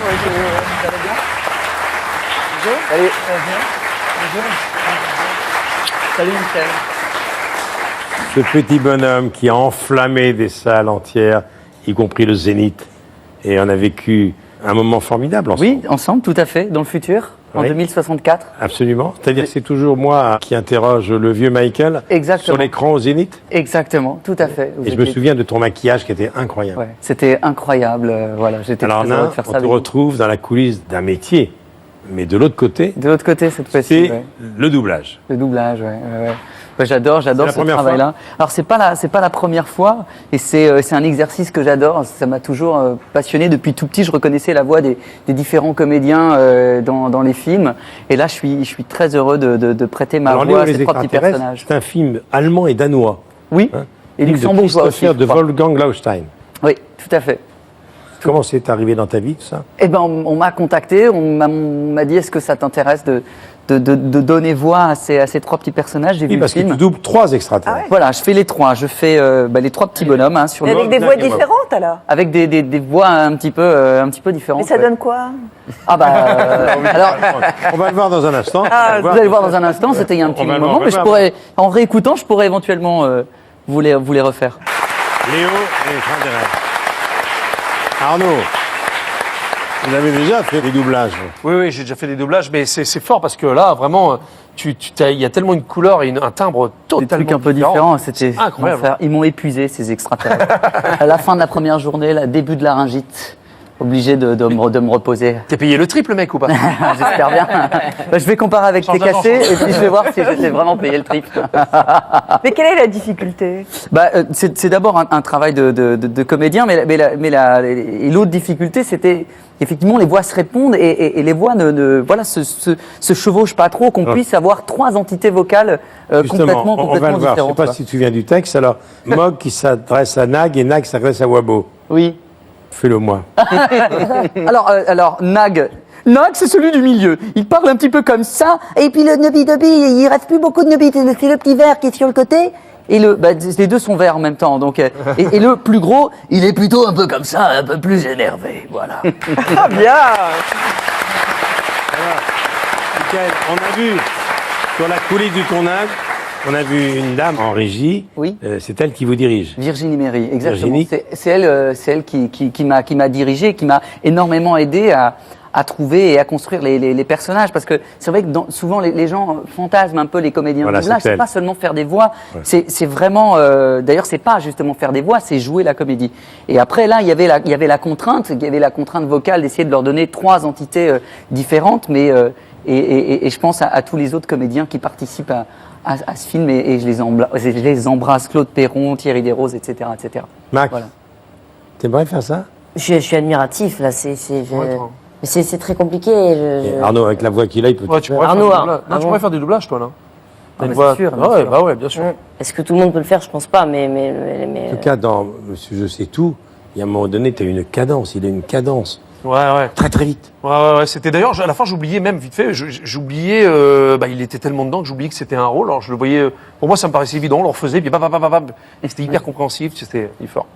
Vous allez bien? Bonjour. Allez, bonjour. Salut Michel. Ce petit bonhomme qui a enflammé des salles entières, y compris le Zénith. Et on a vécu un moment formidable ensemble. Oui, ensemble, tout à fait, dans le futur, en Oui. 2064. Absolument. C'est-à-dire que c'est toujours moi qui interroge le vieux Michael Exactement. sur l'écran au Zénith. Exactement, tout à fait. Et je me souviens de ton maquillage qui était incroyable. Ouais, c'était incroyable, voilà, j'étais Alors très heureux là, de faire on ça te avec vous. retrouve dans la coulisse d'un métier. Mais de l'autre côté, De l'autre côté, cette fois-ci, c'est ouais. le doublage. Le doublage, ouais. Ouais, j'adore la ce première travail-là. Alors c'est pas la première fois, et c'est un exercice que j'adore. Ça m'a toujours passionné depuis tout petit. Je reconnaissais la voix des différents comédiens dans les films, et là je suis très heureux de prêter ma Alors, voix à Léo, ces les trois petits extraterrestres, personnages. c'est un film allemand et danois. Oui, Hein, et film de luxembourgeois aussi. Christopher je de crois. Wolfgang Laustein. Oui, tout à fait. Comment c'est arrivé dans ta vie, tout ça? Eh ben, on m'a contacté, on m'a dit est-ce que ça t'intéresse de donner voix à ces trois petits personnages. J'ai vu Oui, le parce que film. tu doubles 3 extraterrestres. Voilà, je fais les trois. Je fais les trois petits bonhommes hein, sur Mais le avec des voix différentes alors. avec des voix un petit peu différentes. Mais ça ouais. donne quoi? Ah bah alors On va le voir dans un instant. Ah, vous allez voir dans un instant. C'était il y a un petit On va le moment, voir, mais je pourrais en réécoutant, je pourrais éventuellement vous les refaire. Léo et Train des rêves. Arnaud, vous avez déjà fait des doublages. Oui, j'ai déjà fait des doublages, mais c'est fort parce que là, vraiment, il y a tellement une couleur et un timbre Des totalement trucs un peu différents, c'était incroyable. l'enfer. Ils m'ont épuisé ces extraterrestres. À la fin de la première journée, le début de laryngite, obligé de me reposer. T'es payé le triple, mec, ou pas? J'espère bien. Bah, je vais comparer avec Change tes d'avant, cachets et puis je vais voir si j'étais vraiment payé le triple. Mais quelle est la difficulté? Bah, c'est d'abord un travail de comédien, et l'autre difficulté, c'était effectivement les voix se répondent et les voix se chevauchent pas trop, qu'on puisse avoir trois entités vocales Justement, complètement on va le voir. Je ne sais différentes. pas quoi. si tu viens du texte. Alors, Mog qui s'adresse à Nag et Nag s'adresse à Wabo. Oui. Fais-le moi. Alors Nag, c'est celui du milieu. Il parle un petit peu comme ça. Et puis le Nubby-Dubby, il reste plus beaucoup de Nubby, c'est le petit vert qui est sur le côté. Et les deux sont verts en même temps. Donc, et le plus gros, il est plutôt un peu comme ça, un peu plus énervé. Voilà. Ah bien. Michael, on a vu sur la coulisse du tournage, on a vu une dame en régie. Oui. C'est elle qui vous dirige. Virginie Méry, exactement. Virginie. C'est elle qui m'a dirigé, qui m'a énormément aidé à trouver et à construire les personnages. Parce que c'est vrai que souvent les gens fantasment un peu les comédiens Voilà, de doublage. c'est C'est elle. pas seulement faire des voix. Ouais. C'est vraiment. D'ailleurs, c'est pas justement faire des voix, c'est jouer la comédie. Et après là, il y avait la contrainte vocale d'essayer de leur donner trois entités différentes. Mais et je pense à tous les autres comédiens qui participent à ce film et je les embrasse, Claude Perron, Thierry Desroses, etc., etc. Max, Voilà. t'aimerais faire ça? Je suis admiratif, là, mais c'est très compliqué. Et Arnaud, avec la voix qu'il a, il peut Ouais, tout tu faire. pourrais, Arnaud, faire, du doublage. ah Non, tu bon pourrais faire du doublage, toi, là. Ah, Une mais voix- c'est sûr, bien Ah ouais, sûr. bah ouais, bien sûr. Est-ce que tout le monde peut le faire? Je pense pas, mais En tout cas, dans Monsieur Je sais tout, il y a un moment donné, tu as une cadence. Il a une cadence. Ouais. Très, très vite. Ouais. C'était d'ailleurs, à la fin, j'oubliais même vite fait, j'oubliais, il était tellement dedans que j'oubliais que c'était un rôle. Alors je le voyais, pour moi, ça me paraissait évident, on le refaisait, puis bam. Et c'était hyper compréhensif, c'était fort.